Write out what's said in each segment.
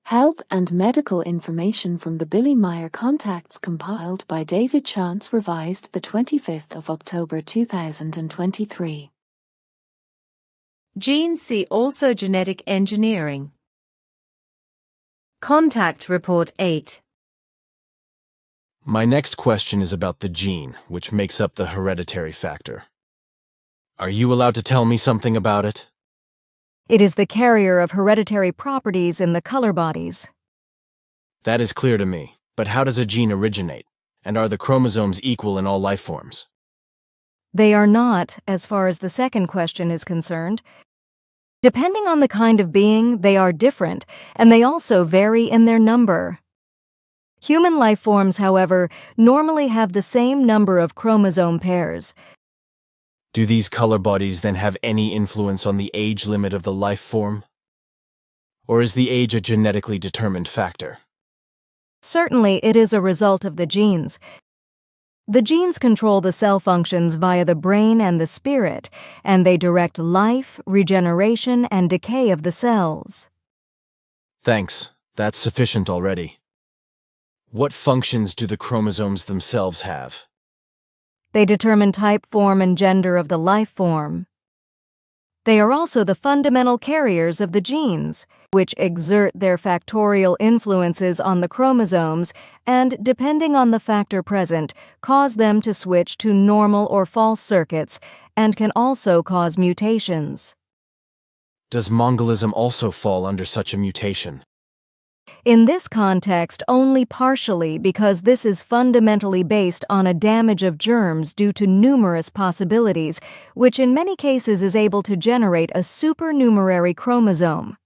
Health and medical information from the Billy Meier contacts compiled by David Chance, revised the 25th of October 2023. Gene. See also genetic engineering. Contact Report 8. My next question is about the gene, which makes up the hereditary factor. Are you allowed to tell me something about it? It is the carrier of hereditary properties in the color bodies. That is clear to me, but how does a gene originate? And are the chromosomes equal in all life forms? They are not, as far as the second question is concerned. Depending on the kind of being, they are different, and they also vary in their number. Human life forms, however, normally have the same number of chromosome pairs. Do these color bodies then have any influence on the age limit of the life form? Or is the age a genetically determined factor? Certainly, it is a result of the genes. The genes control the cell functions via the brain and the spirit, and they direct life, regeneration, and decay of the cells. Thanks. That's sufficient already. What functions do the chromosomes themselves have? They determine type, form, and gender of the life form. They are also the fundamental carriers of the genes, which exert their factorial influences on the chromosomes and, depending on the factor present, cause them to switch to normal or false circuits and can also cause mutations. Does Mongolism also fall under such a mutation? In this context, only partially, because this is fundamentally based on a damage of germs due to numerous possibilities, which in many cases is able to generate a supernumerary chromosome.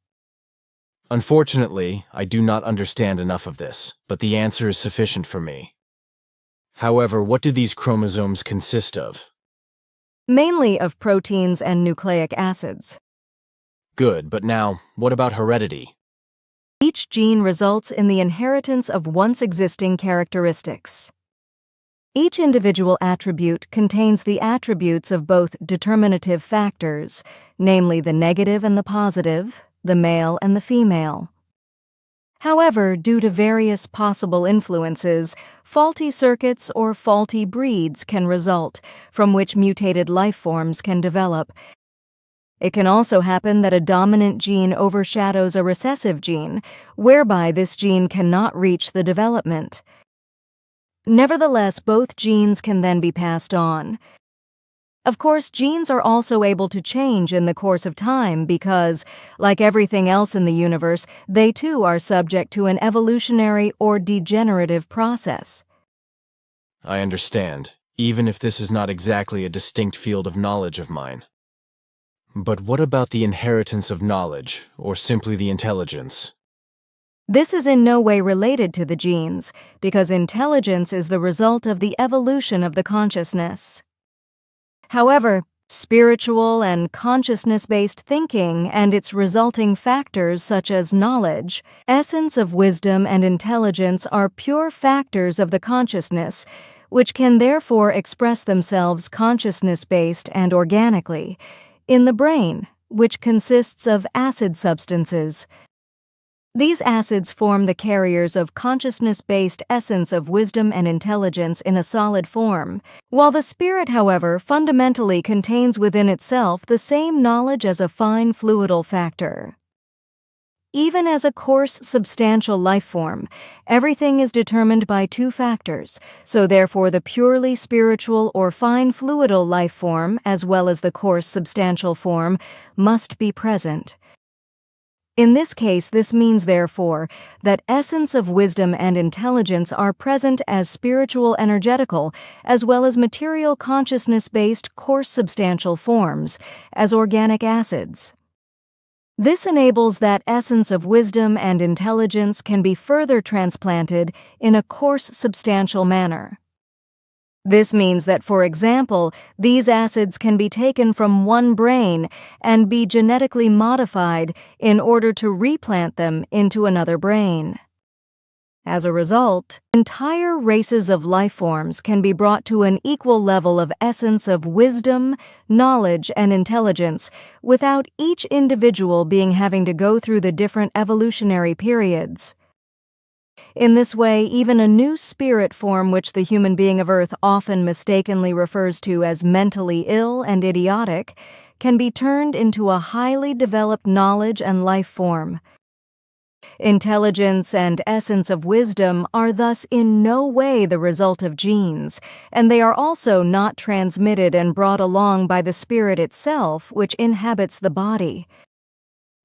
Unfortunately, I do not understand enough of this, but the answer is sufficient for me. However, what do these chromosomes consist of? Mainly of proteins and nucleic acids. Good, but now, what about heredity? Each gene results in the inheritance of once existing characteristics. Each individual attribute contains the attributes of both determinative factors, namely the negative and the positive, the male and the female. However, due to various possible influences, faulty circuits or faulty breeds can result, from which mutated life forms can develop. It can also happen that a dominant gene overshadows a recessive gene, whereby this gene cannot reach the development. Nevertheless, both genes can then be passed on. Of course, genes are also able to change in the course of time because, like everything else in the universe, they too are subject to an evolutionary or degenerative process. I understand, even if this is not exactly a distinct field of knowledge of mine. But what about the inheritance of knowledge, or simply the intelligence? This is in no way related to the genes, because intelligence is the result of the evolution of the consciousness. However, spiritual and consciousness-based thinking and its resulting factors such as knowledge, essence of wisdom, and intelligence are pure factors of the consciousness, which can therefore express themselves consciousness-based and organically in the brain, which consists of acid substances. These acids form the carriers of consciousness-based essence of wisdom and intelligence in a solid form, while the spirit, however, fundamentally contains within itself the same knowledge as a fine fluidal factor. Even as a coarse, substantial life form, everything is determined by two factors, so therefore the purely spiritual or fine fluidal life form, as well as the coarse, substantial form, must be present. In this case, this means, therefore, that essence of wisdom and intelligence are present as spiritual energetical, as well as material consciousness-based coarse substantial forms, as organic acids. This enables that essence of wisdom and intelligence can be further transplanted in a coarse substantial manner. This means that, for example, these acids can be taken from one brain and be genetically modified in order to replant them into another brain. As a result, entire races of life forms can be brought to an equal level of essence of wisdom, knowledge, and intelligence without each individual having to go through the different evolutionary periods. In this way, even a new spirit form, which the human being of Earth often mistakenly refers to as mentally ill and idiotic, can be turned into a highly developed knowledge and life form. Intelligence and essence of wisdom are thus in no way the result of genes, and they are also not transmitted and brought along by the spirit itself, which inhabits the body.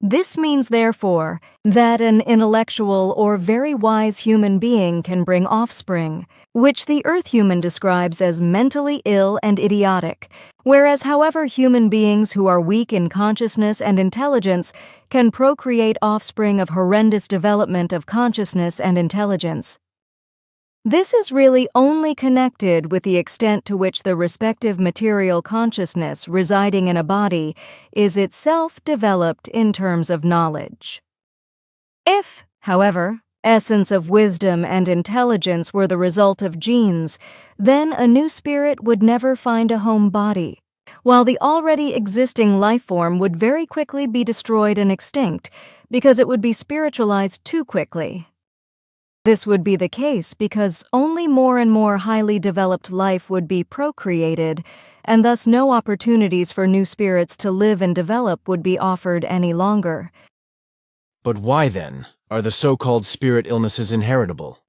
This means, therefore, that an intellectual or very wise human being can bring offspring, which the Earth human describes as mentally ill and idiotic, whereas, however, human beings who are weak in consciousness and intelligence can procreate offspring of horrendous development of consciousness and intelligence. This is really only connected with the extent to which the respective material consciousness residing in a body is itself developed in terms of knowledge. If, however, essence of wisdom and intelligence were the result of genes, then a new spirit would never find a home body, while the already existing life form would very quickly be destroyed and extinct because it would be spiritualized too quickly. This would be the case because only more and more highly developed life would be procreated, and thus no opportunities for new spirits to live and develop would be offered any longer. But why, then, are the so-called spirit illnesses inheritable?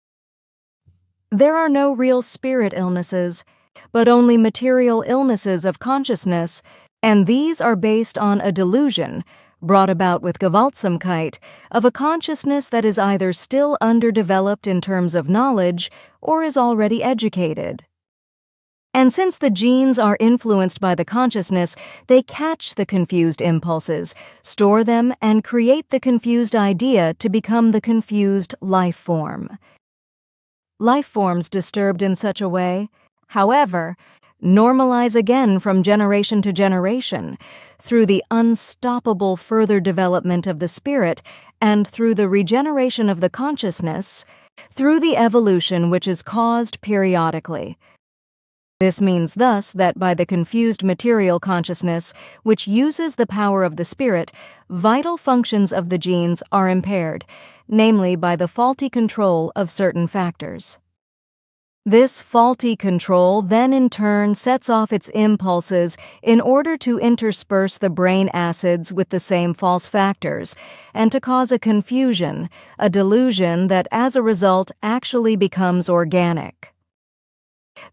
There are no real spirit illnesses, but only material illnesses of consciousness, and these are based on a delusion, brought about with Gewaltsamkeit, of a consciousness that is either still underdeveloped in terms of knowledge or is already educated. And since the genes are influenced by the consciousness, they catch the confused impulses, store them, and create the confused idea to become the confused life form. Life forms disturbed in such a way, however, normalize again from generation to generation, through the unstoppable further development of the spirit and through the regeneration of the consciousness, through the evolution which is caused periodically. This means thus that by the confused material consciousness, which uses the power of the spirit, vital functions of the genes are impaired, namely by the faulty control of certain factors. This faulty control then in turn sets off its impulses in order to intersperse the brain acids with the same false factors and to cause a confusion, a delusion that as a result actually becomes organic.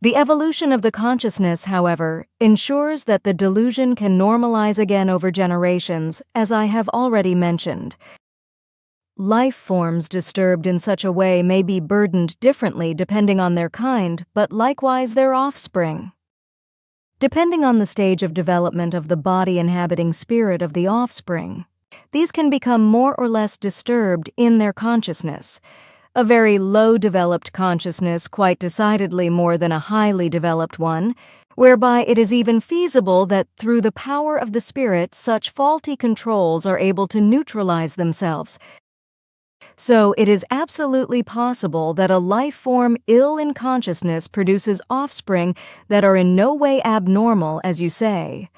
The evolution of the consciousness, however, ensures that the delusion can normalize again over generations, as I have already mentioned. Life forms disturbed in such a way may be burdened differently depending on their kind, but likewise their offspring. Depending on the stage of development of the body-inhabiting spirit of the offspring, these can become more or less disturbed in their consciousness. A very low-developed consciousness quite decidedly more than a highly developed one, whereby it is even feasible that through the power of the spirit such faulty controls are able to neutralize themselves. So it is absolutely possible that a life form ill in consciousness produces offspring that are in no way abnormal, as you say.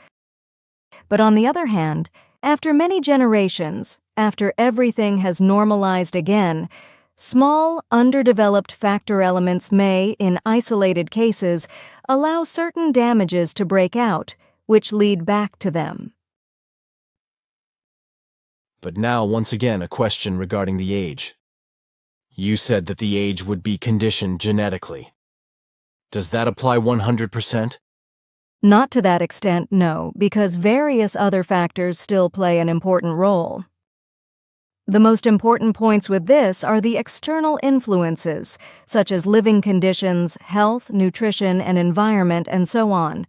But on the other hand, after many generations, after everything has normalized again, small, underdeveloped factor elements may, in isolated cases, allow certain damages to break out, which lead back to them. But now, once again, a question regarding the age. You said that the age would be conditioned genetically. Does that apply 100%? Not to that extent, no, because various other factors still play an important role. The most important points with this are the external influences, such as living conditions, health, nutrition, and environment, and so on,